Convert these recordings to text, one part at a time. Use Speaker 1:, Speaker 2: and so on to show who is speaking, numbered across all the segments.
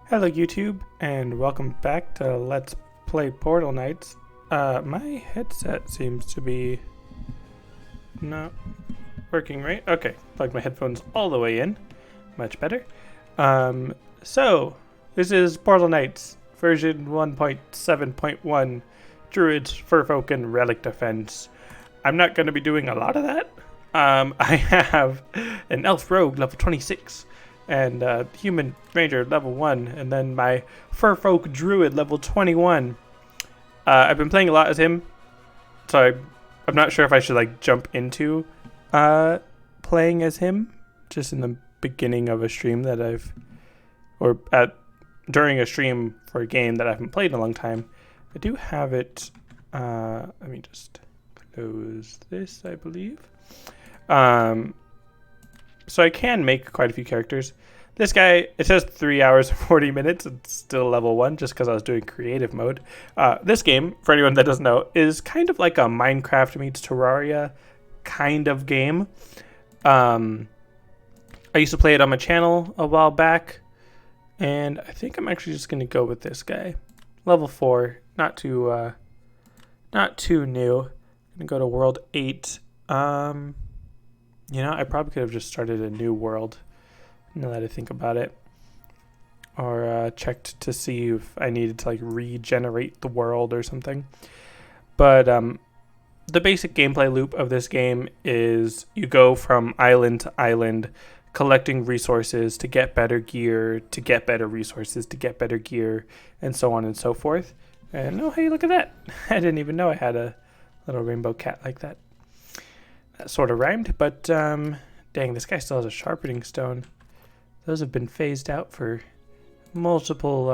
Speaker 1: Hello YouTube, and welcome back to Let's Play Portal Knights. My headset seems to be not working right. Okay, plug my headphones all the way in. Much better. So, this is Portal Knights, version 1.7.1, Druids, Furfolk, and Relic Defense. I'm not going to be doing a lot of that. I have an Elf Rogue level 26. And Human Ranger level 1, and then my Furfolk Druid level 21. I've been playing a lot as him, so I'm not sure if I should like jump into playing as him just in the beginning of a stream that during a stream for a game that I haven't played in a long time. I do have it. Let me just close this, I believe. So I can make quite a few characters. This guy, it says 3 hours and 40 minutes. It's still level 1 just because I was doing creative mode. This game, for anyone that doesn't know, is kind of like a Minecraft meets Terraria kind of game. I used to play it on my channel a while back. And I think I'm actually just going to go with this guy. Level 4, not too new. I'm going to go to World 8. You know, I probably could have just started a new world, now that I think about it. Or checked to see if I needed to like regenerate the world or something. But the basic gameplay loop of this game is you go from island to island, collecting resources to get better gear, to get better resources, to get better gear, and so on and so forth. And oh, hey, look at that. I didn't even know I had a little rainbow cat like that. That sort of rhymed, but dang, this guy still has a sharpening stone. Those have been phased out for multiple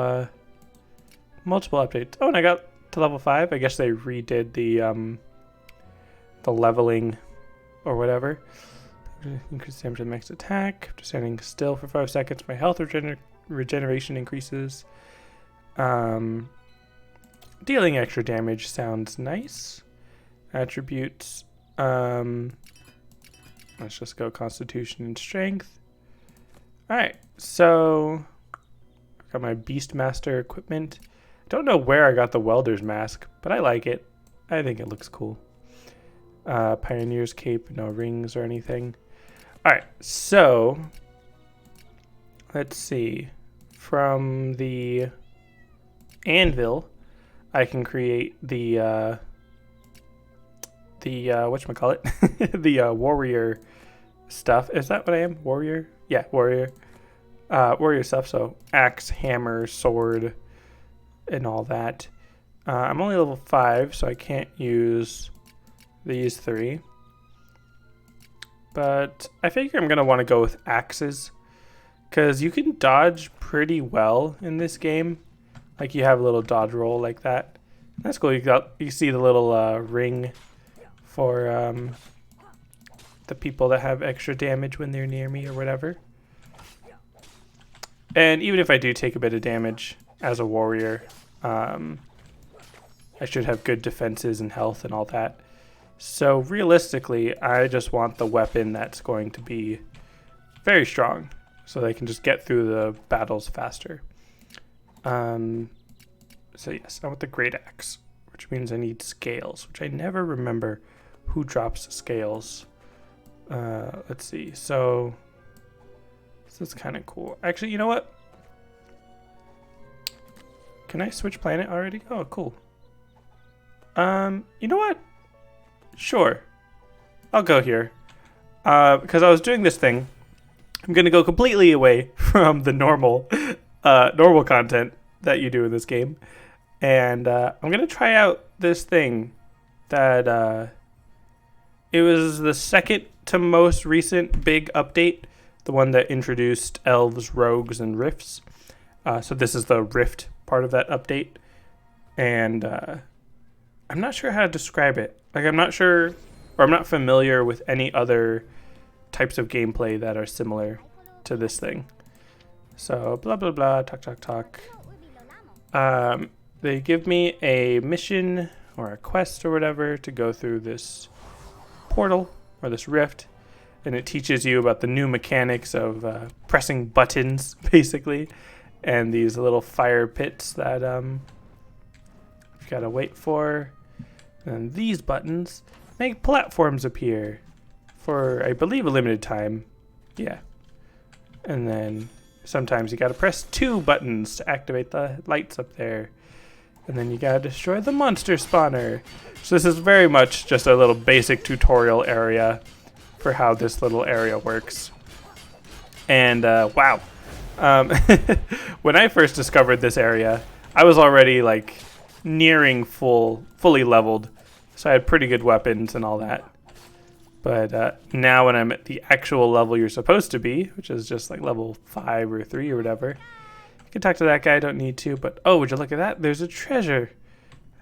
Speaker 1: updates. Oh, and I got to level 5. I guess they redid the leveling or whatever. Increase damage to max attack. After standing still for 5 seconds, my health regeneration increases. Dealing extra damage sounds nice. Attributes. Let's just go Constitution and Strength. Alright, so I've got my Beastmaster equipment. Don't know where I got the Welder's Mask, but I like it. I think it looks cool. Pioneer's Cape, no rings or anything. Alright, so let's see. From the anvil, I can create the whatchamacallit? the warrior stuff. Is that what I am? Warrior? Yeah, warrior. Warrior stuff, so axe, hammer, sword, and all that. I'm only level 5, so I can't use these 3. But I figure I'm going to want to go with axes, because you can dodge pretty well in this game. Like, you have a little dodge roll like that. That's cool. You see the little ring for the people that have extra damage when they're near me or whatever. And even if I do take a bit of damage as a warrior, I should have good defenses and health and all that. So realistically, I just want the weapon that's going to be very strong, so they can just get through the battles faster. So yes, I want the great axe, which means I need scales, which I never remember who drops scales. Let's see. So this is kind of cool. Actually, you know what? Can I switch planet already? Oh, cool. You know what? Sure. I'll go here. Because I was doing this thing. I'm going to go completely away from the normal content that you do in this game. And I'm going to try out this thing that it was the second to most recent big update, the one that introduced elves, rogues, and rifts. So this is the rift part of that update. And I'm not sure how to describe it. Like, I'm not sure, or I'm not familiar with any other types of gameplay that are similar to this thing. So, blah, blah, blah, talk. They give me a mission or a quest or whatever to go through this portal or this rift, and it teaches you about the new mechanics of pressing buttons, basically, and these little fire pits that you've got to wait for. And these buttons make platforms appear for, I believe, a limited time. Yeah. And then sometimes you got to press 2 buttons to activate the lights up there. And then you got to destroy the monster spawner. So this is very much just a little basic tutorial area for how this little area works. And wow. When I first discovered this area, I was already like nearing fully leveled. So I had pretty good weapons and all that. But now when I'm at the actual level you're supposed to be, which is just like level 5 or 3 or whatever, you can talk to that guy, I don't need to, but oh, would you look at that? There's a treasure.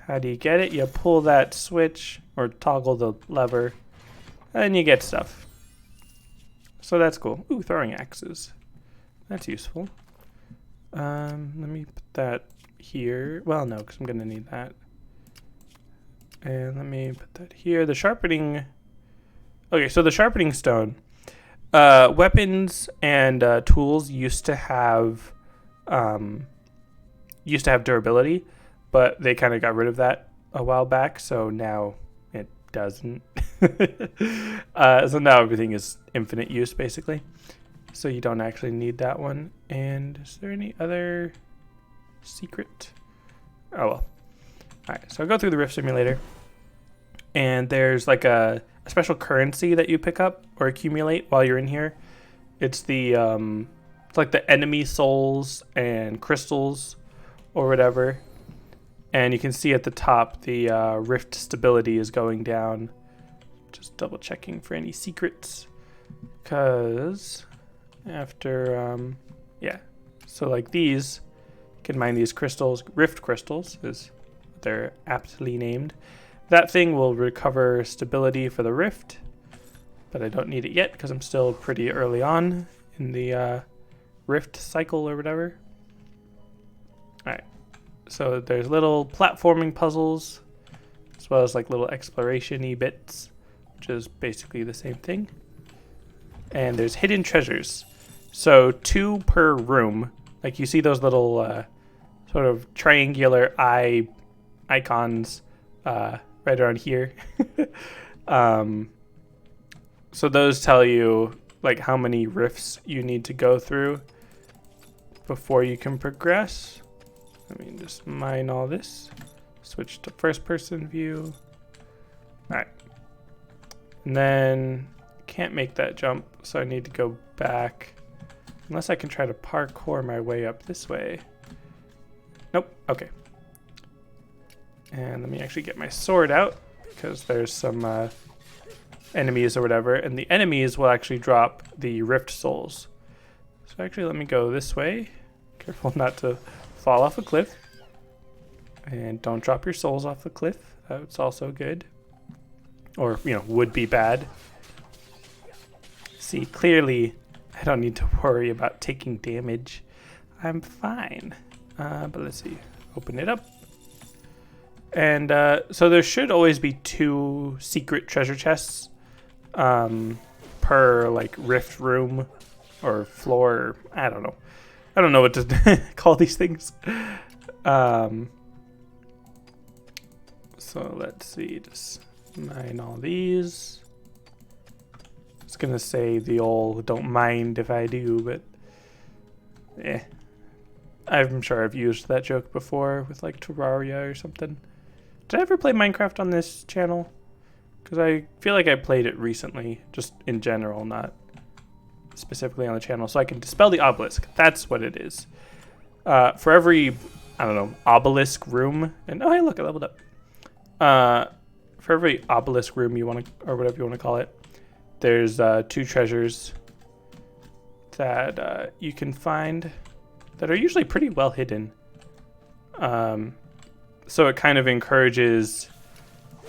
Speaker 1: How do you get it? You pull that switch or toggle the lever and you get stuff. So that's cool. Ooh, throwing axes. That's useful. Let me put that here. Well, no, because I'm going to need that. And let me put that here. The sharpening... Okay, so the sharpening stone. Weapons and tools used to have durability, but they kind of got rid of that a while back, so now it doesn't. So now everything is infinite use, basically. So you don't actually need that one. And is there any other secret? Oh, well. Alright, so I'll go through the Rift Simulator. And there's like a special currency that you pick up or accumulate while you're in here. It's the it's like the enemy souls and crystals or whatever. And you can see at the top the rift stability is going down. Just double checking for any secrets, because after yeah, so like these, you can mine these crystals. Rift crystals is what they're aptly named. That thing will recover stability for the rift, but I don't need it yet because I'm still pretty early on in the rift cycle or whatever. Alright, so there's little platforming puzzles as well as like little exploration-y bits, which is basically the same thing. And there's hidden treasures. So 2 per room. Like you see those little sort of triangular eye icons right around here. So those tell you like how many rifts you need to go through before you can progress. Let me just mine all this. Switch to first person view. Alright. And then can't make that jump, so I need to go back. Unless I can try to parkour my way up this way. Nope. Okay. And let me actually get my sword out, because there's some enemies or whatever, and the enemies will actually drop the rift souls. So actually let me go this way. Careful not to fall off a cliff. And don't drop your souls off the cliff. That's also good. Or, you know, would be bad. See, clearly I don't need to worry about taking damage. I'm fine. But let's see. Open it up. And so there should always be 2 secret treasure chests per like rift room or floor. I don't know. I don't know what to call these things. So let's see. Just mine all these. I was gonna say the old don't mind if I do, but I'm sure I've used that joke before with like Terraria or something. Did I ever play Minecraft on this channel? Because I feel like I played it recently, just in general, not specifically on the channel. So I can dispel the obelisk. That's what it is. For every, I don't know, obelisk room, and oh hey, look, I leveled up. For every obelisk room you want to, or whatever you want to call it, there's 2 treasures that you can find that are usually pretty well hidden. So it kind of encourages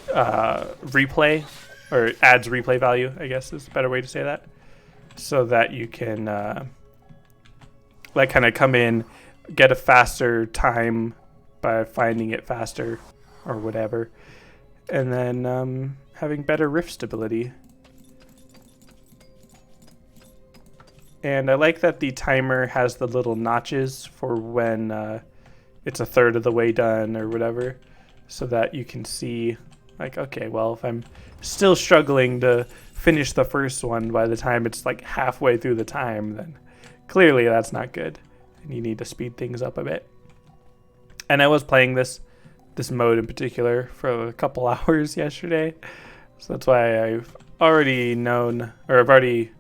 Speaker 1: replay, or adds replay value, I guess is a better way to say that. So that you can like kind of come in, get a faster time by finding it faster or whatever. And then having better rift stability. And I like that the timer has the little notches for when it's a third of the way done or whatever, so that you can see, like, okay, well, if I'm still struggling to finish the first one by the time it's like halfway through the time, then clearly that's not good, and you need to speed things up a bit. And I was playing this mode in particular for a couple hours yesterday, so that's why I've already known, or I've already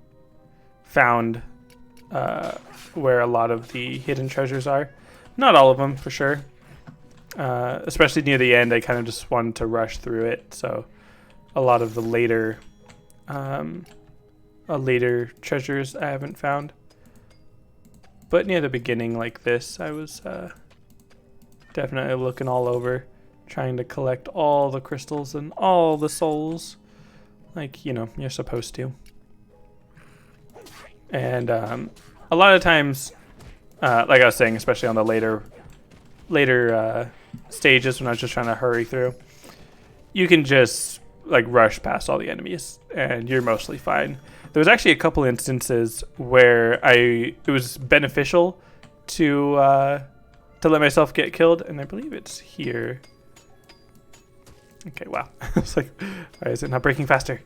Speaker 1: found where a lot of the hidden treasures are. Not all of them, for sure. Especially near the end, I kind of just wanted to rush through it, so a lot of the later treasures I haven't found. But near the beginning, like this, I was definitely looking all over, trying to collect all the crystals and all the souls, like, you know, you're supposed to. And a lot of times, like I was saying, especially on the later stages when I was just trying to hurry through, you can just like rush past all the enemies and you're mostly fine. There was actually a couple instances where it was beneficial to let myself get killed, and I believe it's here. Okay, wow. It's like, why is it not breaking faster?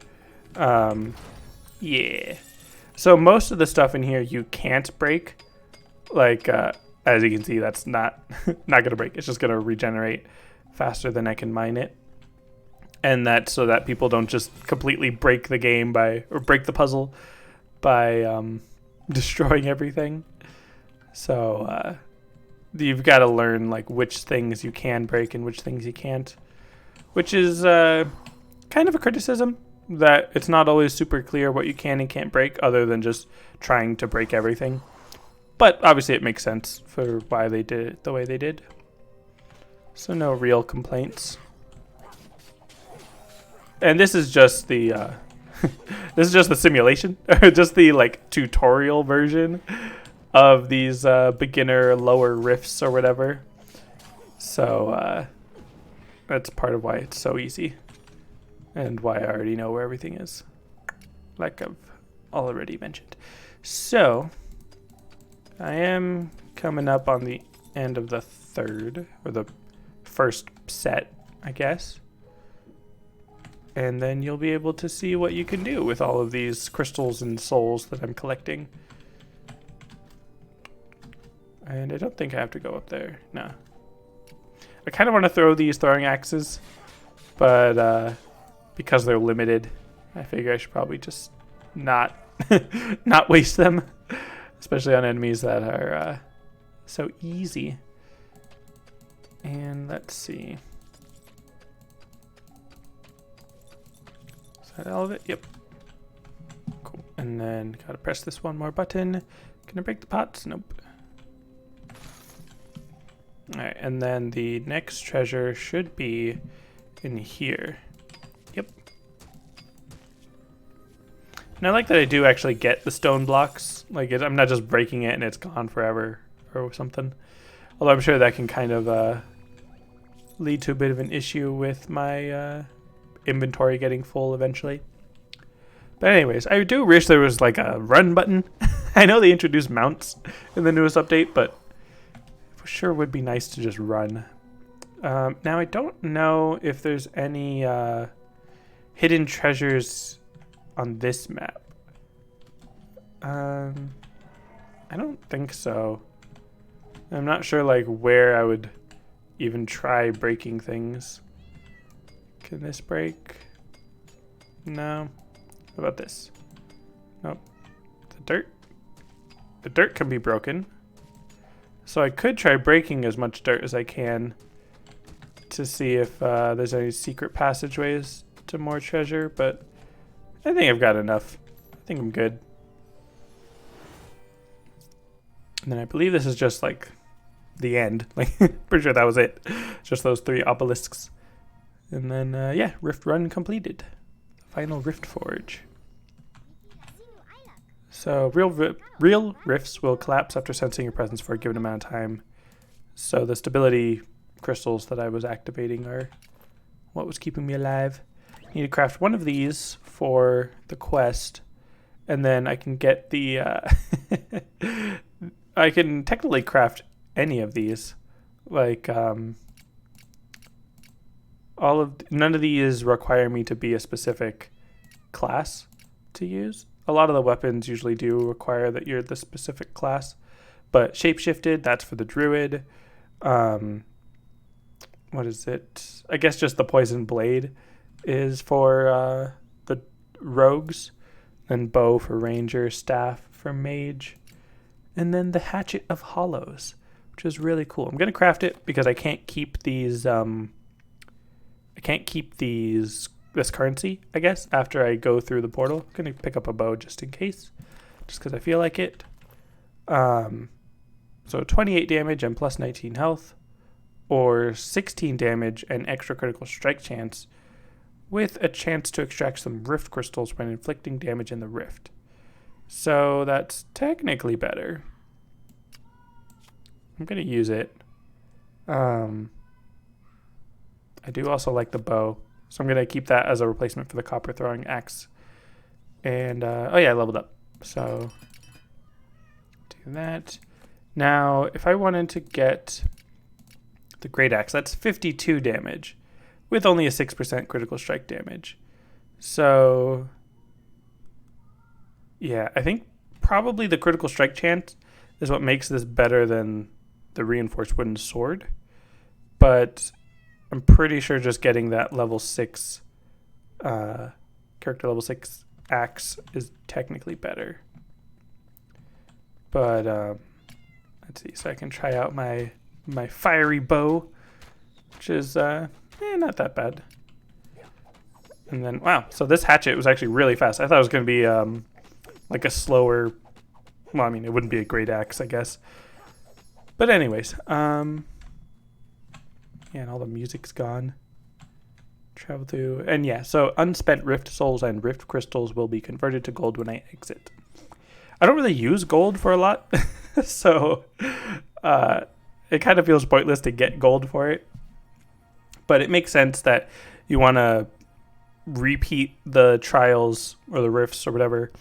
Speaker 1: Yeah. So most of the stuff in here you can't break. Like, as you can see, that's not not gonna break. It's just gonna regenerate faster than I can mine it. And that's so that people don't just completely break the game or break the puzzle by destroying everything. So you've got to learn like which things you can break and which things you can't, which is kind of a criticism, that it's not always super clear what you can and can't break, other than just trying to break everything. But obviously it makes sense for why they did it the way they did. So no real complaints. And this is just the this is just the simulation, or just the like tutorial version of these beginner lower rifts or whatever. So that's part of why it's so easy, and why I already know where everything is, like I've already mentioned. So I am coming up on the end of the third, or the first set, I guess. And then you'll be able to see what you can do with all of these crystals and souls that I'm collecting. And I don't think I have to go up there. No. I kind of want to throw these throwing axes, but because they're limited, I figure I should probably just not not waste them, especially on enemies that are so easy. And let's see. Is that all of it? Yep. Cool. And then gotta press this one more button. Can I break the pots? Nope. Alright, and then the next treasure should be in here. Yep. And I like that I do actually get the stone blocks. Like, I'm not just breaking it and it's gone forever or something. Although I'm sure that can kind of lead to a bit of an issue with my inventory getting full eventually. But anyways, I do wish there was like a run button. I know they introduced mounts in the newest update, but for sure would be nice to just run. Now I don't know if there's any hidden treasures on this map. I don't think so. I'm not sure like where I would even try breaking things. Can this break? No. What about this? Nope. The dirt? The dirt can be broken. So I could try breaking as much dirt as I can to see if there's any secret passageways to more treasure, but I think I've got enough. I think I'm good. And then I believe this is just like the end. Like, pretty sure that was it. Just those 3 obelisks. And then, yeah, Rift Run completed. Final Rift Forge. So, real rifts will collapse after sensing your presence for a given amount of time. So, the stability crystals that I was activating are what was keeping me alive. You need to craft one of these for the quest, and then I can get the I can technically craft any of these, like none of these require me to be a specific class to use. A lot of the weapons usually do require that you're the specific class, but shapeshifted, that's for the druid. What is it? I guess just the poison blade is for the rogues, and bow for ranger, staff for mage, and then the hatchet of hollows, which is really cool. I'm gonna craft it because I can't keep these. This currency, I guess, after I go through the portal. I'm gonna pick up a bow just in case, just because I feel like it. So 28 damage and plus 19 health, or 16 damage and extra critical strike chance, with a chance to extract some rift crystals when inflicting damage in the rift. So that's technically better. I'm gonna use it. I do also like the bow, so I'm gonna keep that as a replacement for the copper throwing axe. And oh yeah, I leveled up. So do that. Now, if I wanted to get the great axe, that's 52 damage with only a 6% critical strike damage. So yeah, I think probably the critical strike chance is what makes this better than the reinforced wooden sword. But I'm pretty sure just getting that level 6, character level 6 axe is technically better. But let's see, so I can try out my fiery bow, which is not that bad. And then, wow, so this hatchet was actually really fast. I thought it was going to be like a slower, well, I mean, it wouldn't be a great axe, I guess. But anyways, yeah, and all the music's gone. Travel through, and yeah, so unspent rift souls and rift crystals will be converted to gold when I exit. I don't really use gold for a lot, so it kind of feels pointless to get gold for it. But it makes sense that you want to repeat the trials or the rifts or whatever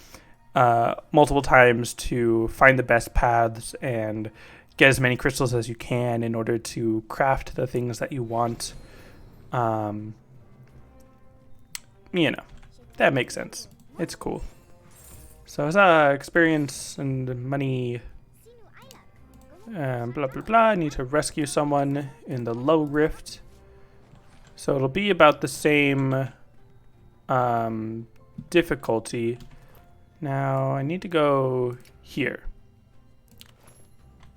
Speaker 1: multiple times to find the best paths and get as many crystals as you can in order to craft the things that you want. You know, that makes sense. It's cool. So it's experience and money. Blah, blah, blah. I need to rescue someone in the low rift. So it'll be about the same difficulty. Now I need to go here.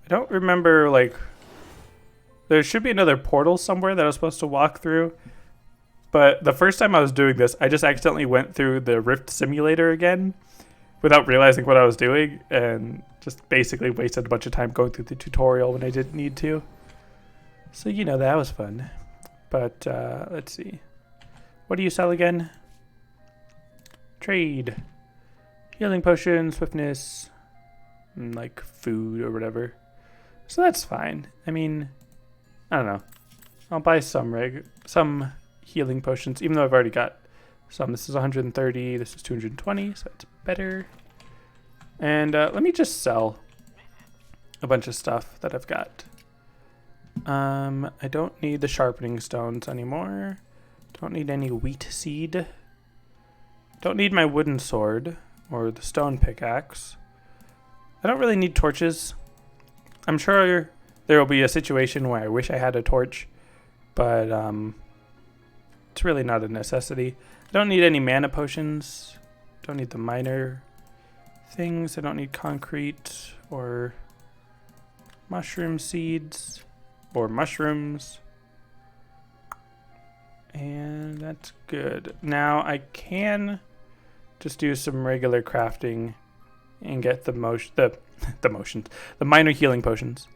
Speaker 1: I don't remember, like, there should be another portal somewhere that I was supposed to walk through. But the first time I was doing this, I just accidentally went through the Rift Simulator again without realizing what I was doing, and just basically wasted a bunch of time going through the tutorial when I didn't need to. So, you know, that was fun. But let's see. What do you sell again? Trade. Healing potion, swiftness, and like food or whatever. So that's fine. I mean, I don't know. I'll buy some healing potions, even though I've already got some. This is 130, this is 220, so it's better. And let me just sell a bunch of stuff that I've got. I don't need the sharpening stones anymore. Don't need any wheat seed. Don't need my wooden sword or the stone pickaxe. I don't really need torches. I'm sure there will be a situation where I wish I had a torch, but it's really not a necessity. I don't need any mana potions. Don't need the minor things. I don't need concrete or mushroom seeds or mushrooms. And that's good. Now I can just do some regular crafting and get the minor healing potions.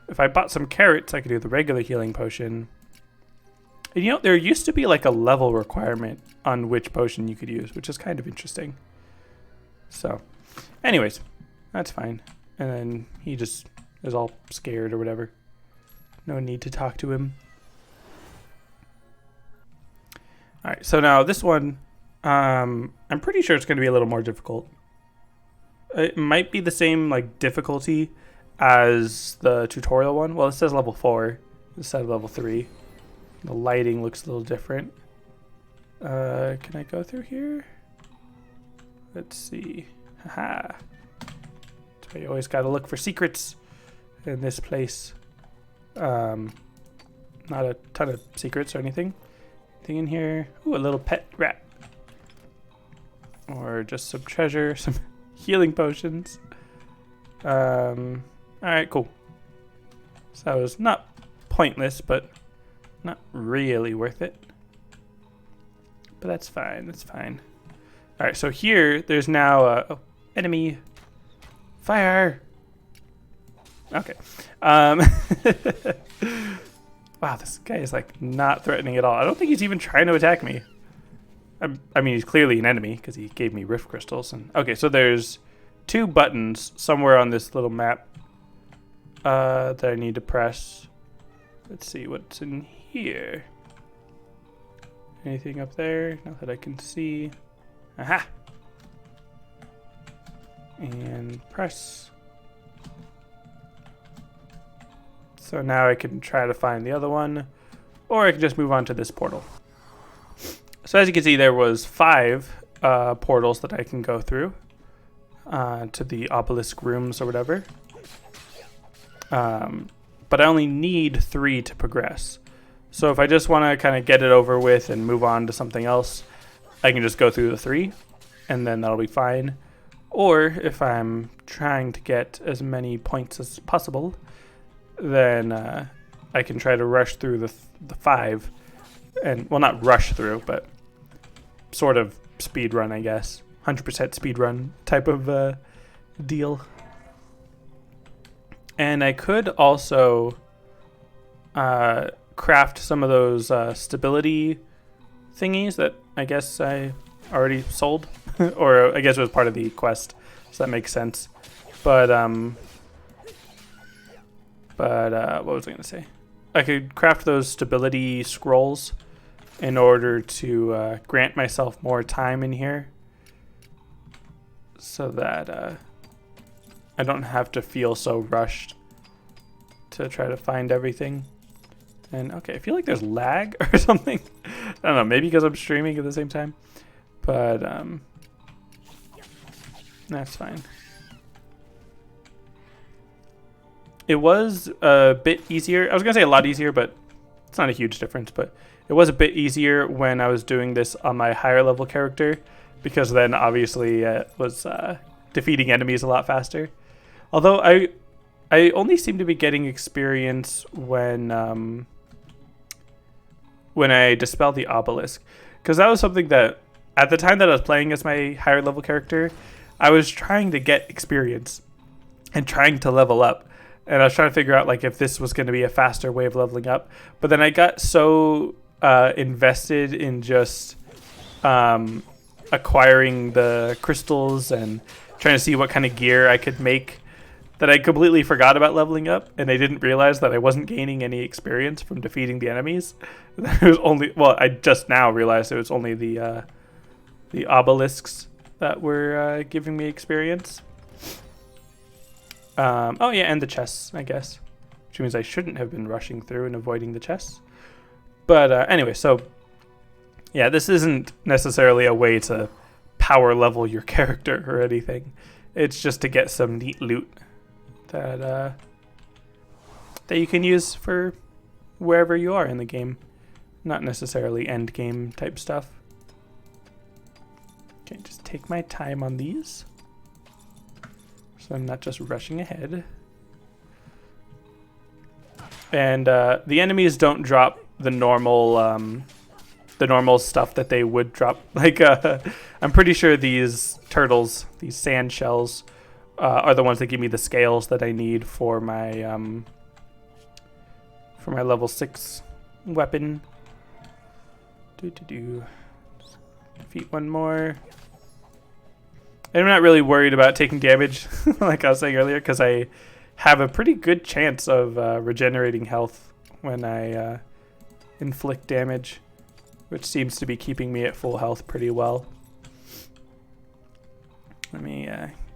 Speaker 1: If I bought some carrots, I could do the regular healing potion. And you know, there used to be like a level requirement on which potion you could use, which is kind of interesting. So, anyways, that's fine. And then he just is all scared or whatever. No need to talk to him. Alright, so now this one, I'm pretty sure it's going to be a little more difficult. It might be the same like difficulty as the tutorial one. Well, it says level 4 instead of level 3. The lighting looks a little different. Can I go through here? Let's see. Haha. So you always gotta look for secrets in this place. Not a ton of secrets or anything. Anything in here? Ooh, a little pet rat. Or just some treasure, some healing potions. Alright, cool. So that was not pointless, but not really worth it. But that's fine, that's fine. Alright, so here, there's now a enemy. Fire! Okay. Wow, this guy is like not threatening at all. I don't think he's even trying to attack me. I mean, he's clearly an enemy because he gave me rift crystals. And okay, so there's 2 buttons somewhere on this little map that I need to press. Let's see what's in here. Anything up there? Not that I can see. Aha! And press. So now I can try to find the other one, or I can just move on to this portal. So as you can see, there was 5 portals that I can go through to the obelisk rooms or whatever. But I only need 3 to progress. So if I just want to kind of get it over with and move on to something else, I can just go through the 3, and then that'll be fine. Or if I'm trying to get as many points as possible, then I can try to rush through the 5. And, well, not rush through, but sort of speed run, I guess. 100% speed run type of deal. And I could also craft some of those stability thingies that I guess I already sold. Or I guess it was part of the quest, so that makes sense. But what was I going to say? I could craft those stability scrolls in order to grant myself more time in here so that I don't have to feel so rushed to try to find everything. And okay, I feel like there's lag or something. I don't know, maybe because I'm streaming at the same time. But that's fine. It was a bit easier. I was going to say a lot easier, but it's not a huge difference. But it was a bit easier when I was doing this on my higher level character, because then obviously it was defeating enemies a lot faster. Although I only seem to be getting experience when I dispel the obelisk. Because that was something that, at the time that I was playing as my higher level character, I was trying to get experience and trying to level up. And I was trying to figure out like if this was going to be a faster way of leveling up. But then I got so invested in just acquiring the crystals and trying to see what kind of gear I could make that I completely forgot about leveling up. And I didn't realize that I wasn't gaining any experience from defeating the enemies. It was only, well, I just now realized it was only the obelisks that were giving me experience. Oh yeah, and the chests, I guess. Which means I shouldn't have been rushing through and avoiding the chests. But anyway, so yeah, this isn't necessarily a way to power level your character or anything. It's just to get some neat loot that you can use for wherever you are in the game. Not necessarily end game type stuff. Okay, just take my time on these, so I'm not just rushing ahead. And the enemies don't drop the normal stuff that they would drop. Like I'm pretty sure these turtles, these sand shells, are the ones that give me the scales that I need for my level 6 weapon. Defeat one more. I'm not really worried about taking damage, like I was saying earlier, because I have a pretty good chance of regenerating health when I inflict damage, which seems to be keeping me at full health pretty well. Let me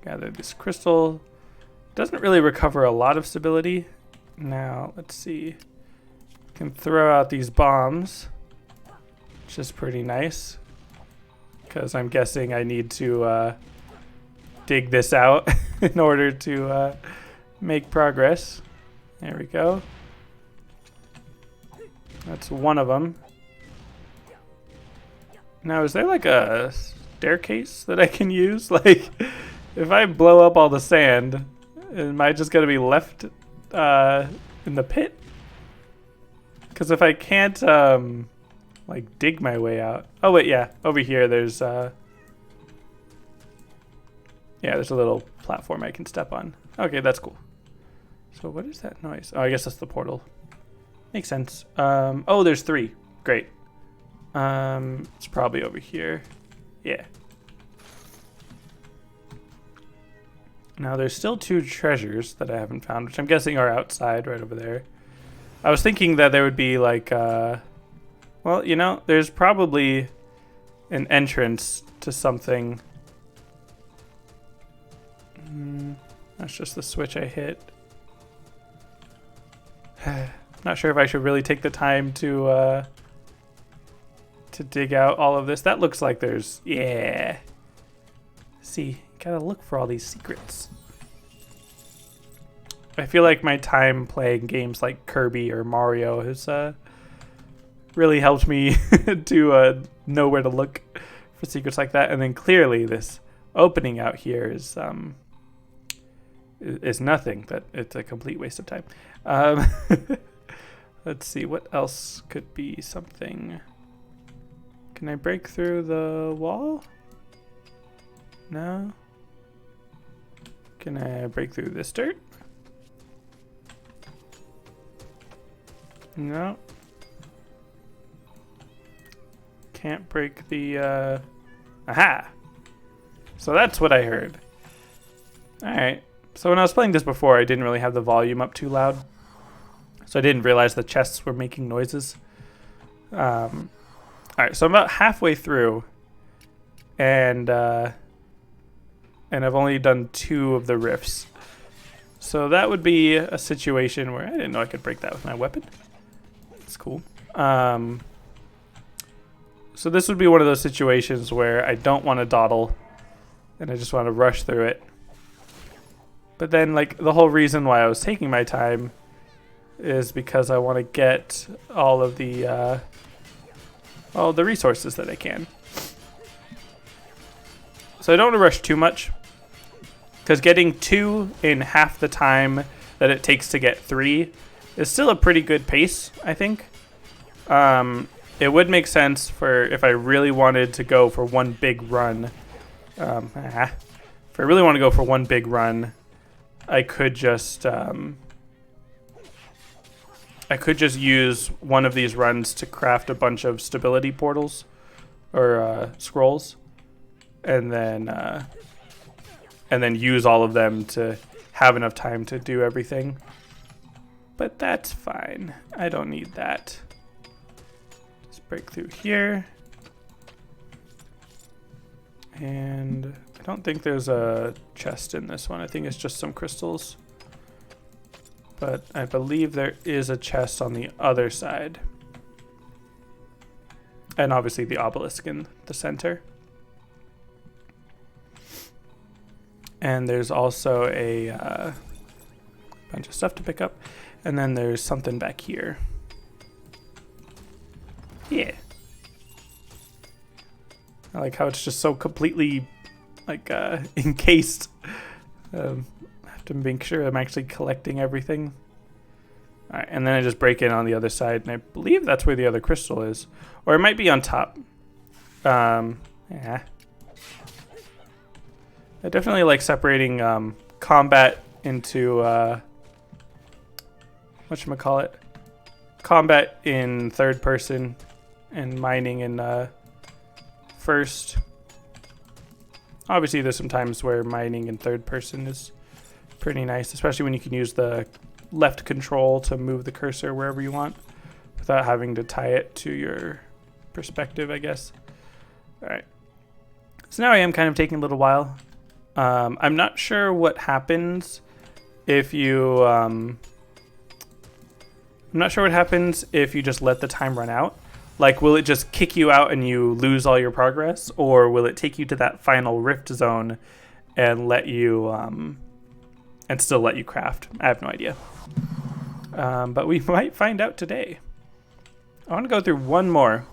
Speaker 1: gather this crystal. Doesn't really recover a lot of stability. Now, let's see. Can throw out these bombs, which is pretty nice. Because I'm guessing I need to dig this out in order to make progress. There we go. That's one of them. Now, is there like a staircase that I can use? Like, if I blow up all the sand, am I just gonna be left in the pit? Because if I can't like dig my way out. Oh wait, yeah, over here there's yeah, there's a little platform I can step on. Okay, that's cool. So what is that noise? Oh, I guess that's the portal. Makes sense. Oh, there's 3. Great. It's probably over here. Yeah. Now there's still 2 treasures that I haven't found, which I'm guessing are outside right over there. I was thinking that there would be like, well, you know, there's probably an entrance to something. That's just the switch I hit. Not sure if I should really take the time to dig out all of this. That looks like there's, yeah. See, gotta look for all these secrets. I feel like my time playing games like Kirby or Mario has really helped me to know where to look for secrets like that. And then clearly this opening out here is nothing. That it's a complete waste of time. Let's see, what else could be something. Can I break through the wall? No. Can I break through this dirt? No. Can't break the, aha! So that's what I heard. Alright. So when I was playing this before, I didn't really have the volume up too loud. So I didn't realize the chests were making noises. Alright, so I'm about halfway through. And I've only done 2 of the rifts. So that would be a situation where I didn't know I could break that with my weapon. That's cool. So this would be one of those situations where I don't want to dawdle and I just want to rush through it. But then, like, the whole reason why I was taking my time is because I want to get all the resources that I can. So I don't want to rush too much, because getting 2 in half the time that it takes to get 3 is still a pretty good pace, I think. It would make sense for if I really wanted to go for one big run. If I really want to go for one big run, I could just use one of these runs to craft a bunch of stability portals or scrolls, and then use all of them to have enough time to do everything. But that's fine. I don't need that. Just break through here. And I don't think there's a chest in this one. I think it's just some crystals. But I believe there is a chest on the other side. And obviously the obelisk in the center. And there's also a bunch of stuff to pick up. And then there's something back here. Yeah. I like how it's just so completely, like, encased. I have to make sure I'm actually collecting everything. Alright, and then I just break in on the other side, and I believe that's where the other crystal is. Or it might be on top. Yeah. I definitely like separating combat into, whatchamacallit? Combat in third person and mining in first. Obviously there's some times where mining in third person is pretty nice, especially when you can use the left control to move the cursor wherever you want without having to tie it to your perspective, I guess. Alright. So now I am kind of taking a little while. I'm not sure what happens if you I'm not sure what happens if you just let the time run out. Like, will it just kick you out and you lose all your progress, or will it take you to that final rift zone and let you and still let you craft? I have no idea. But we might find out today. I want to go through one more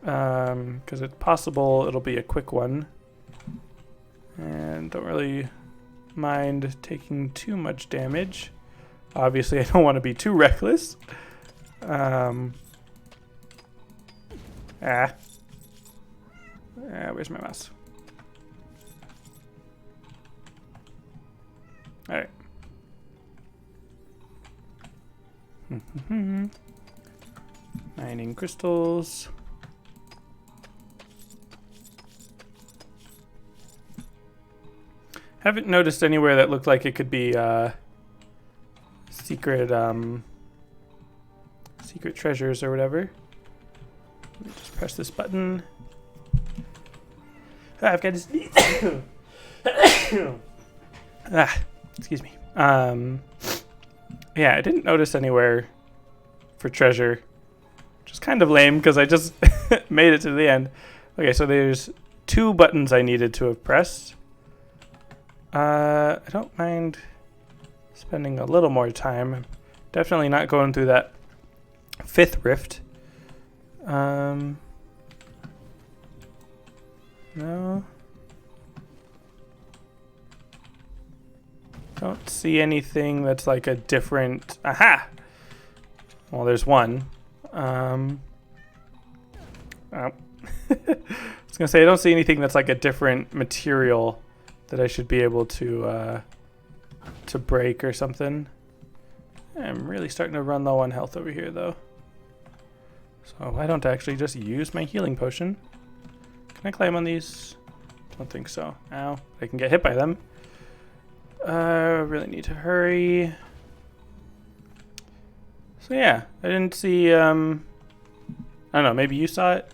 Speaker 1: because it's possible it'll be a quick one, and don't really mind taking too much damage. Obviously, I don't want to be too reckless. Where's my mouse? All right. Mining crystals. Haven't noticed anywhere that looked like it could be secret secret treasures or whatever. Let me just press this button. I've got to sneeze. Excuse me. Yeah, I didn't notice anywhere for treasure, which is kind of lame because I just made it to the end. Okay, so there's 2 buttons I needed to have pressed. I don't mind spending a little more time. Definitely not going through that 5th rift. No. Don't see anything that's like a different... Aha! Well, there's one. Oh. I was gonna say, I don't see anything that's like a different material that I should be able to break or something. I'm really starting to run low on health over here, though. So why don't I actually just use my healing potion? Can I climb on these? Don't think so. Ow. I can get hit by them. Really need to hurry. So yeah, I didn't see, I don't know, maybe you saw it?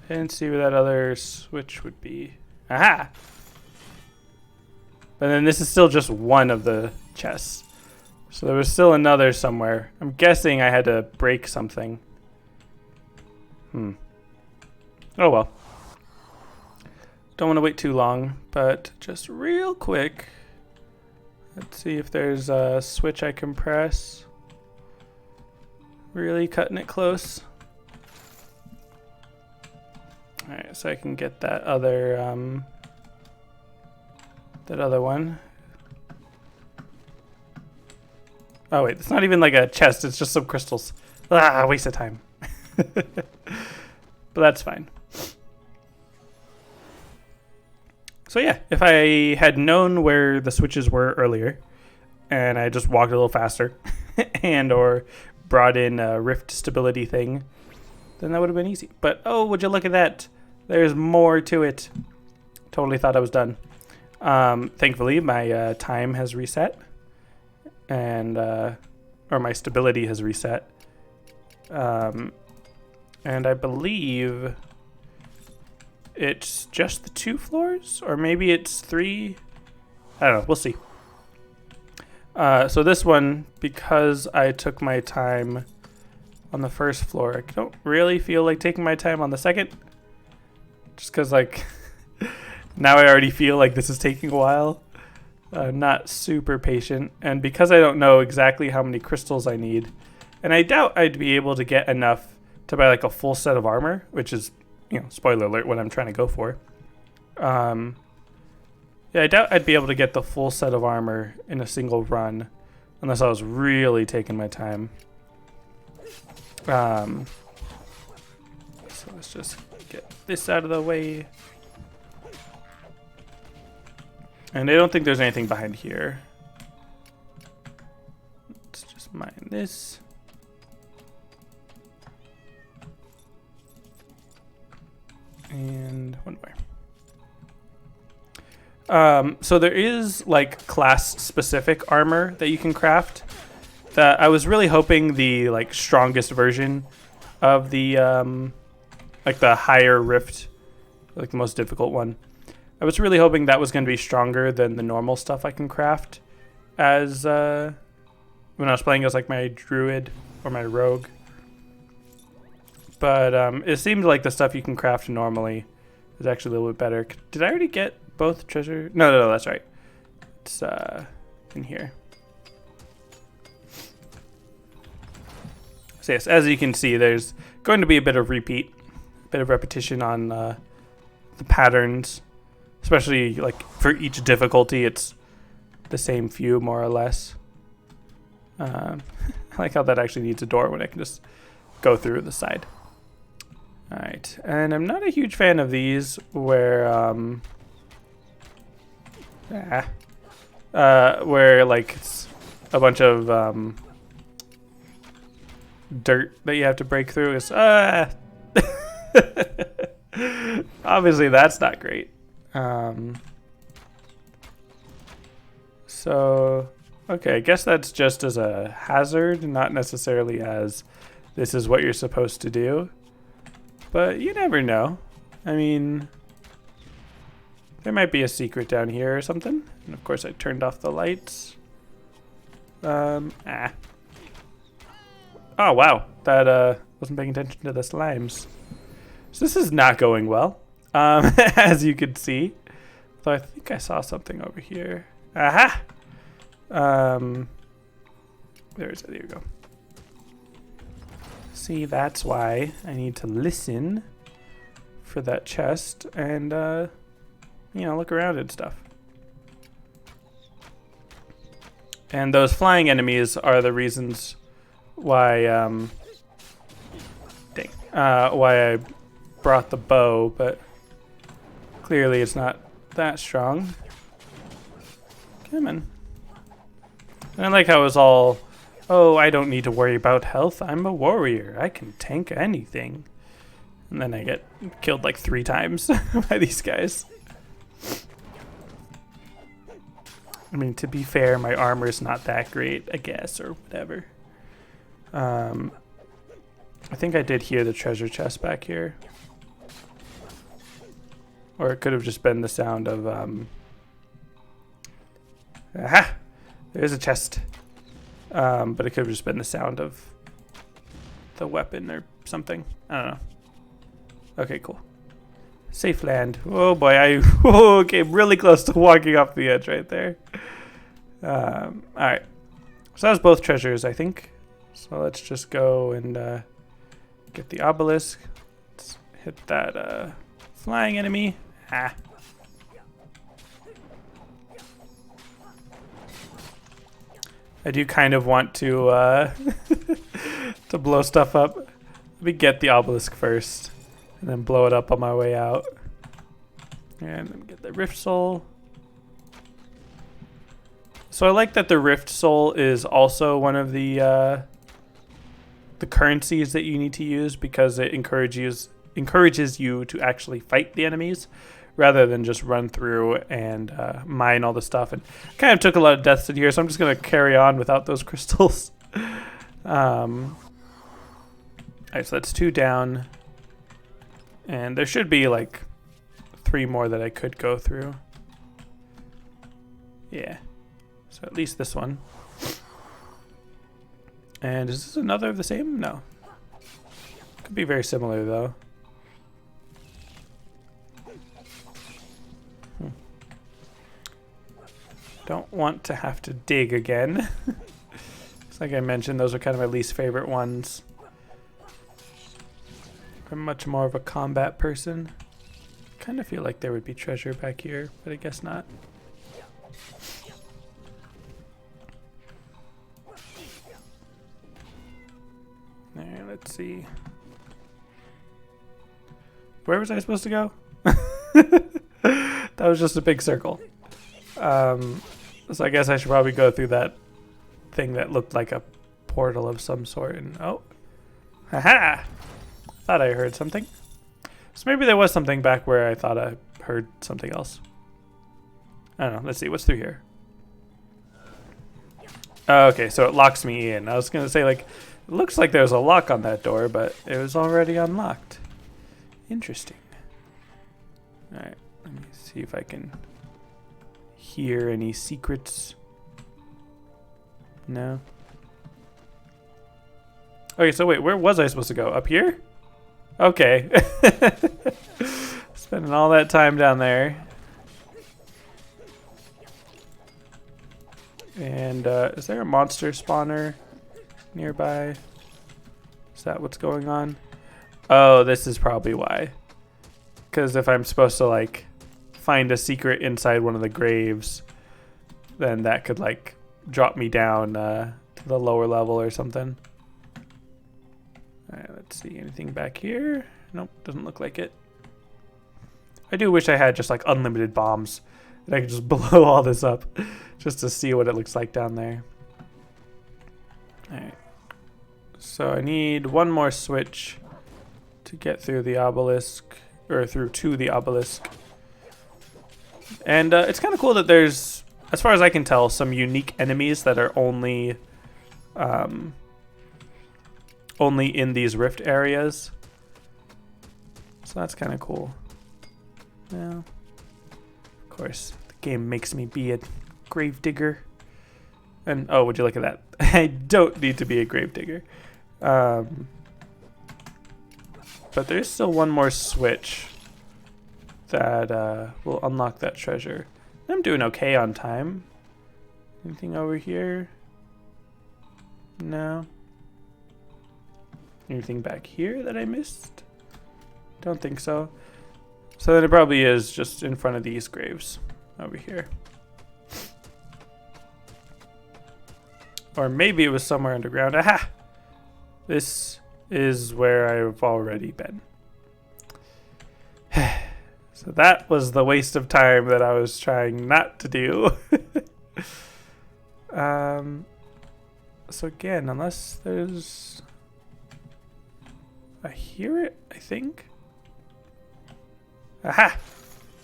Speaker 1: I didn't see where that other switch would be. Aha! But then this is still just one of the chests. So there was still another somewhere. I'm guessing I had to break something. Oh well. Don't want to wait too long, but just real quick. Let's see if there's a switch I can press. Really cutting it close. Alright, so I can get that other one. Oh wait, it's not even like a chest, it's just some crystals. Ah, waste of time. But that's fine. So yeah, if I had known where the switches were earlier, and I just walked a little faster, and or brought in a rift stability thing, then that would have been easy. But oh, would you look at that? There's more to it. Totally thought I was done. Thankfully, my time has reset, and or my stability has reset. And I believe it's just the 2 floors, or maybe it's 3. I don't know. We'll see. So this one, because I took my time on the 1st floor, I don't really feel like taking my time on the 2nd. Just because, like, now I already feel like this is taking a while. I'm not super patient. And because I don't know exactly how many crystals I need, and I doubt I'd be able to get enough to buy, like, a full set of armor, which is, you know, spoiler alert, what I'm trying to go for. Yeah, I doubt I'd be able to get the full set of armor in a single run, unless I was really taking my time. So let's just get this out of the way. And I don't think there's anything behind here. Let's just mine this. And one more. So there is like class specific armor that you can craft. That I was really hoping the like strongest version of the like the higher rift like the most difficult one. I was really hoping that was going to be stronger than the normal stuff I can craft as when I was playing as like my druid or my rogue. But it seemed like the stuff you can craft normally is actually a little bit better. Did I already get both treasure? No, that's right. It's in here. So yes, as you can see, there's going to be a bit of repeat, a bit of repetition on the patterns, especially like for each difficulty, it's the same few more or less. I like how that actually needs a door when I can just go through the side. All right, and I'm not a huge fan of these where where like it's a bunch of dirt that you have to break through. Is obviously that's not great. So okay, I guess that's just as a hazard, not necessarily as this is what you're supposed to do. But you never know. I mean, there might be a secret down here or something. And of course I turned off the lights. Oh wow, that wasn't paying attention to the slimes. So this is not going well, as you can see. Though I think I saw something over here. Aha! There you go. See, that's why I need to listen for that chest and, you know, look around and stuff. And those flying enemies are the reasons why, why I brought the bow, but clearly it's not that strong. Come on. And I like how it was all, oh, I don't need to worry about health. I'm a warrior. I can tank anything. And then I get killed like 3 times by these guys. I mean, to be fair, my armor's not that great, I guess, or whatever. I think I did hear the treasure chest back here. Or it could have just been the sound of, aha! There's a chest. But it could have just been the sound of the weapon or something. I don't know. Okay, cool. Safe land. Oh boy, I came really close to walking off the edge right there. Alright. So that was both treasures, I think. So let's just go and get the obelisk. Let's hit that flying enemy. Ah. I do kind of want to to blow stuff up. Let me get the obelisk first, and then blow it up on my way out. And then get the rift soul. So I like that the rift soul is also one of the currencies that you need to use because it encourages you to actually fight the enemies, rather than just run through and mine all the stuff. And kind of took a lot of deaths in here, so I'm just going to carry on without those crystals. Alright, so that's 2 down. And there should be like 3 more that I could go through. Yeah. So at least this one. And is this another of the same? No. Could be very similar though. Don't want to have to dig again. It's like I mentioned, those are kind of my least favorite ones. I'm much more of a combat person. Kind of feel like there would be treasure back here, but I guess not. Alright, let's see. Where was I supposed to go? That was just a big circle. So I guess I should probably go through that thing that looked like a portal of some sort. And oh, haha! Thought I heard something. So maybe there was something back where I thought I heard something else. I don't know. Let's see what's through here. Okay, so it locks me in. I was gonna say like, it looks like there's a lock on that door, but it was already unlocked. Interesting. Alright, let me see if I can hear any secrets. No. Okay, so wait, where was I supposed to go? Up here? Okay. Spending all that time down there. And is there a monster spawner nearby? Is that what's going on? Oh, this is probably why. Because if I'm supposed to like find a secret inside one of the graves, then that could like drop me down to the lower level or something. Alright, let's see. Anything back here? Nope, doesn't look like it. I do wish I had just like unlimited bombs that I could just blow all this up just to see what it looks like down there. Alright. So I need one more switch to get through the obelisk, or through to the obelisk. And it's kind of cool that there's, as far as I can tell, some unique enemies that are only in these rift areas. So that's kind of cool. Now, of course, the game makes me be a gravedigger. And oh, would you look at that? I don't need to be a gravedigger. But there's still one more switch that will unlock that treasure. I'm doing okay on time. Anything over here? No. Anything back here that I missed? Don't think so. So then it probably is just in front of these graves over here. Or maybe it was somewhere underground. Aha! This is where I've already been. So that was the waste of time that I was trying not to do. So again, unless there's... I hear it, I think. Aha!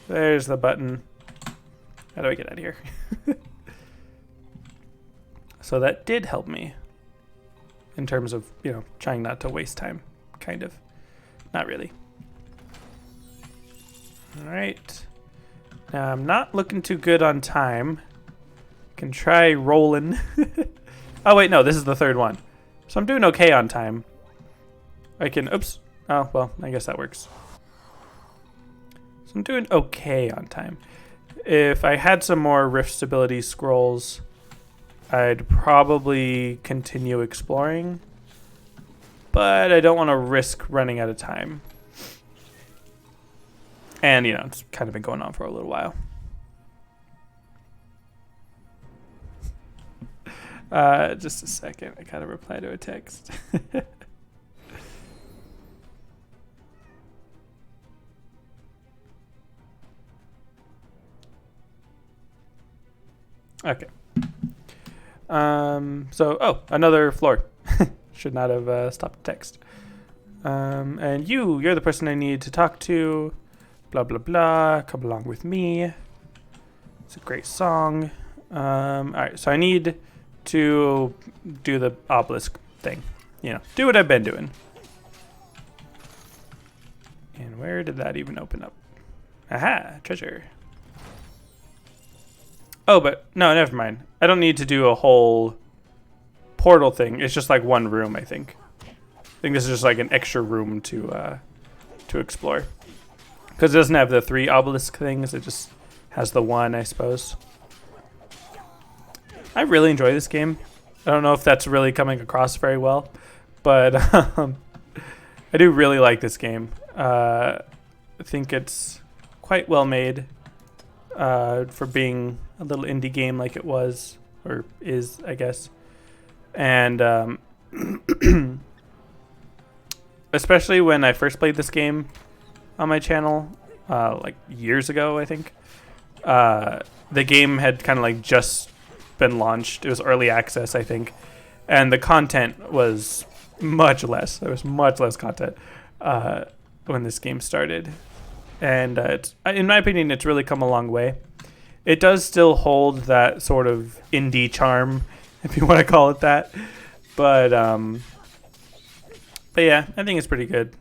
Speaker 1: There's the button. How do I get out of here? So that did help me. In terms of, you know, trying not to waste time. Kind of. Not really. Alright. Now I'm not looking too good on time. Can try rolling. Oh wait, no, this is the third one. So I'm doing okay on time. I can, oops. Oh, well, I guess that works. So I'm doing okay on time. If I had some more rift stability scrolls, I'd probably continue exploring. But I don't want to risk running out of time. And, you know, it's kind of been going on for a little while. Just a second. I gotta reply to a text. Okay. Oh, another floor. Should not have stopped the text. And you're the person I need to talk to. Blah, blah, blah. Come along with me. It's a great song. Alright, so I need to do the obelisk thing. You know, do what I've been doing. And where did that even open up? Aha, treasure. Oh, but no, never mind. I don't need to do a whole portal thing. It's just like one room, I think. I think this is just like an extra room to explore. Because it doesn't have the 3 obelisk things. It just has the 1, I suppose. I really enjoy this game. I don't know if that's really coming across very well. But I do really like this game. I think it's quite well made. For being a little indie game like it was, or is, I guess. And especially when I first played this game on my channel, like years ago, I think. The game had kind of like just been launched. It was early access, I think. And the content was much less. There was much less content when this game started. And it's, in my opinion, it's really come a long way. It does still hold that sort of indie charm, if you want to call it that. But yeah, I think it's pretty good.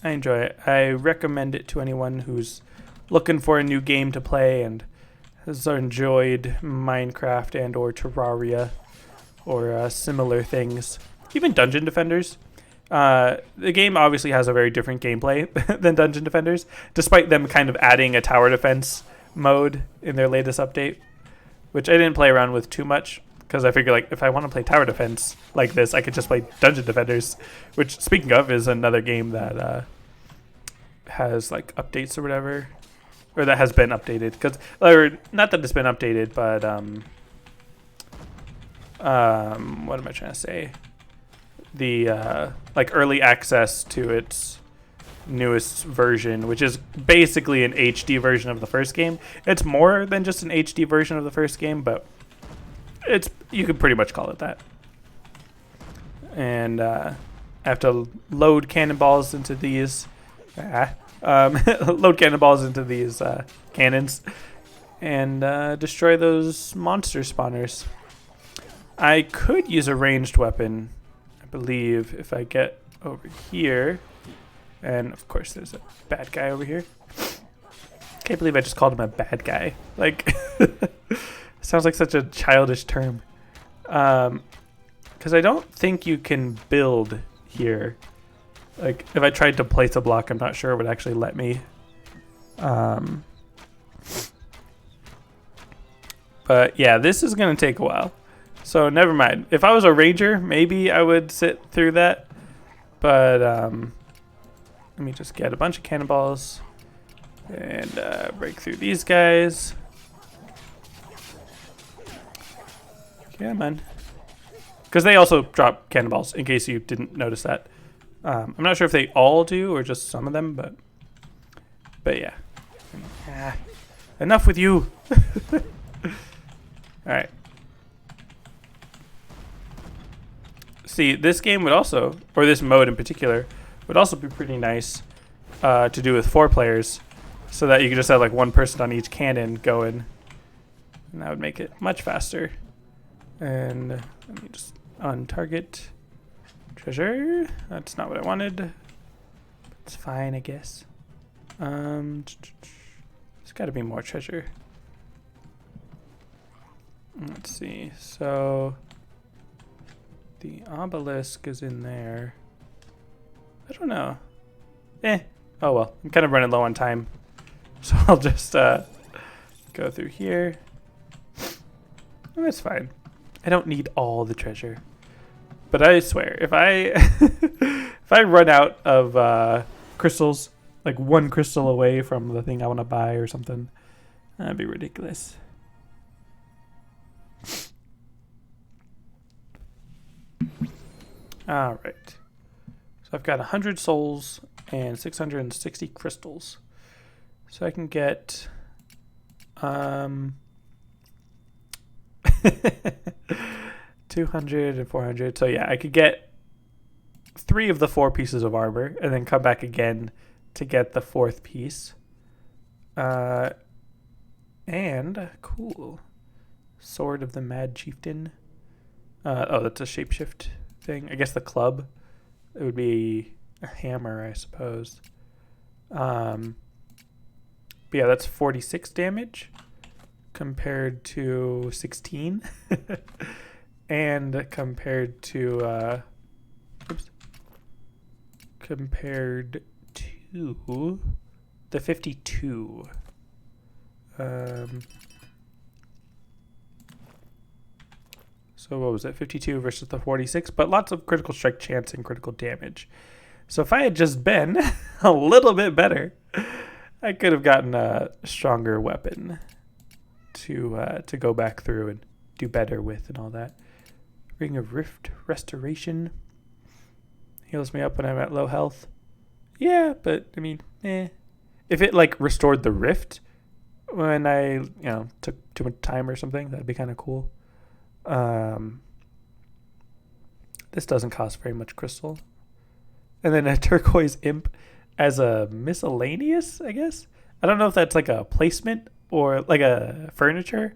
Speaker 1: I enjoy it. I recommend it to anyone who's looking for a new game to play and has enjoyed Minecraft and or Terraria or similar things, even Dungeon Defenders. The game obviously has a very different gameplay than Dungeon Defenders, despite them kind of adding a tower defense mode in their latest update, which I didn't play around with too much because I figure like if I want to play tower defense like this, I could just play Dungeon Defenders, which speaking of is another game that has like updates or whatever, or that has been updated. Because or not that it's been updated, but what am I trying to say? The like early access to its newest version, which is basically an HD version of the first game. It's more than just an HD version of the first game, but it's you could pretty much call it that. And I have to load cannonballs into these load cannonballs into these cannons and destroy those monster spawners. I could use a ranged weapon, I believe, if I get over here. And of course there's a bad guy over here. Can't believe I just called him a bad guy. Like, sounds like such a childish term. Because I don't think you can build here. Like, if I tried to place a block, I'm not sure it would actually let me. But yeah, this is going to take a while. So never mind. If I was a ranger, maybe I would sit through that. But let me just get a bunch of cannonballs and break through these guys. Come on. Because they also drop cannonballs, in case you didn't notice that. I'm not sure if they all do or just some of them, but yeah. Enough with you. Alright. See, this game would also, or this mode in particular, would also be pretty nice to do with 4 players, so that you could just have like one person on each cannon going, and that would make it much faster. And let me just untarget treasure. That's not what I wanted. It's fine, I guess. There's got to be more treasure. Let's see. So the obelisk is in there. I don't know. Oh well. I'm kind of running low on time, so I'll just go through here. Oh, that's fine. I don't need all the treasure. But I swear, if I if I run out of crystals, like one crystal away from the thing I want to buy or something, that'd be ridiculous. All right. So I've got 100 souls and 660 crystals. So I can get 200 and 400. So yeah, I could get 3 of the 4 pieces of armor and then come back again to get the 4th piece. And cool. Sword of the Mad Chieftain. Oh, that's a shapeshift thing. I guess the club. It would be a hammer, I suppose. But yeah, that's 46 damage compared to 16. And compared to compared to the 52. So what was it? 52 versus the 46, but lots of critical strike chance and critical damage. So if I had just been a little bit better, I could have gotten a stronger weapon to go back through and do better with and all that. Ring of Rift Restoration heals me up when I'm at low health. Yeah, but I mean, if it like restored the rift when I took too much time or something, that'd be kind of cool. This doesn't cost very much crystal. And then a turquoise imp as a miscellaneous, I guess. I don't know if that's like a placement or like a furniture,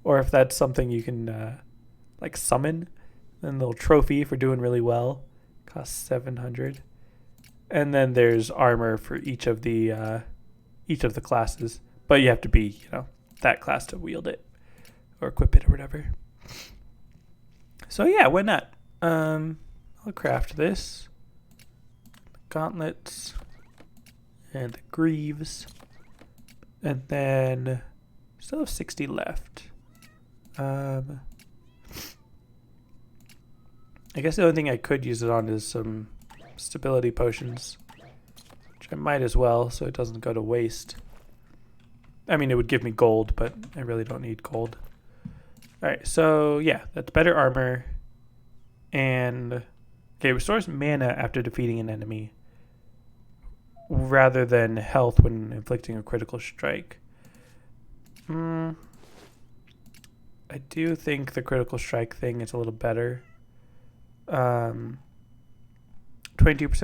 Speaker 1: or if that's something you can like summon. And a little trophy for doing really well. Costs 700. And then there's armor for each of the each of the classes, but you have to be, that class to wield it or equip it or whatever. So yeah, why not? I'll craft this. Gauntlets and the greaves, and then still have 60 left. I guess the only thing I could use it on is some stability potions, which I might as well, so it doesn't go to waste. I mean, it would give me gold, but I really don't need gold. Alright, so yeah, that's better armor. And okay, restores mana after defeating an enemy, rather than health when inflicting a critical strike. I do think the critical strike thing is a little better. 22%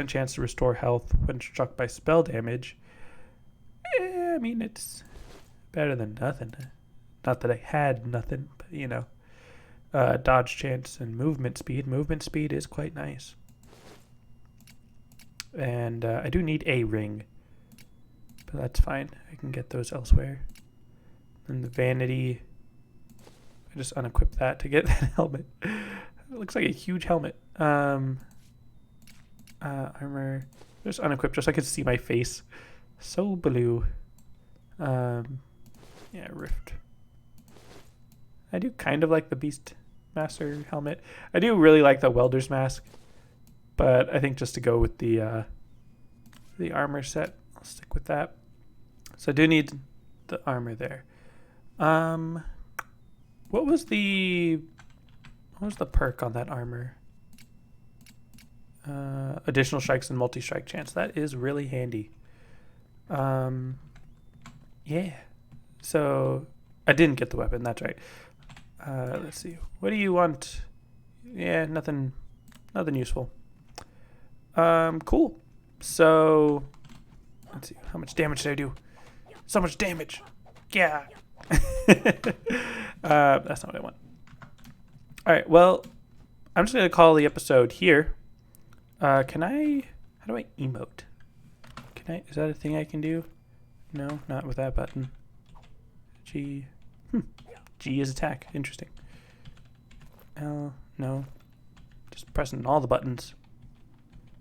Speaker 1: chance to restore health when struck by spell damage. I mean, it's better than nothing. Not that I had nothing, but dodge chance and movement speed. Movement speed is quite nice. And I do need a ring, but that's fine. I can get those elsewhere. And the vanity, I just unequip that to get that helmet. It looks like a huge helmet. Armor, just unequip just so I can see my face. So blue. Yeah, Rift. I do kind of like the Beast Master helmet. I do really like the Welder's Mask, but I think just to go with the armor set, I'll stick with that. So I do need the armor there. What was the perk on that armor? Additional strikes and multi-strike chance. That is really handy. Yeah. So I didn't get the weapon. That's right. Let's see. What do you want? Yeah, nothing useful. Cool. So let's see. How much damage did I do? So much damage. Yeah. That's not what I want. All right. Well, I'm just gonna call the episode here. How do I emote? Is that a thing I can do? No, not with that button. G. G is attack. Interesting. L, no. Just pressing all the buttons.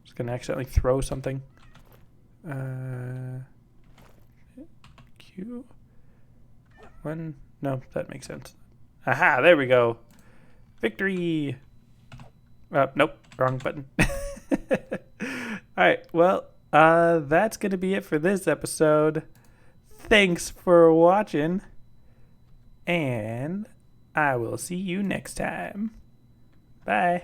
Speaker 1: Just gonna accidentally throw something. Q. One. No, that makes sense. Aha, there we go. Victory. Nope, wrong button. Alright, well, that's gonna be it for this episode. Thanks for watching, and I will see you next time. Bye.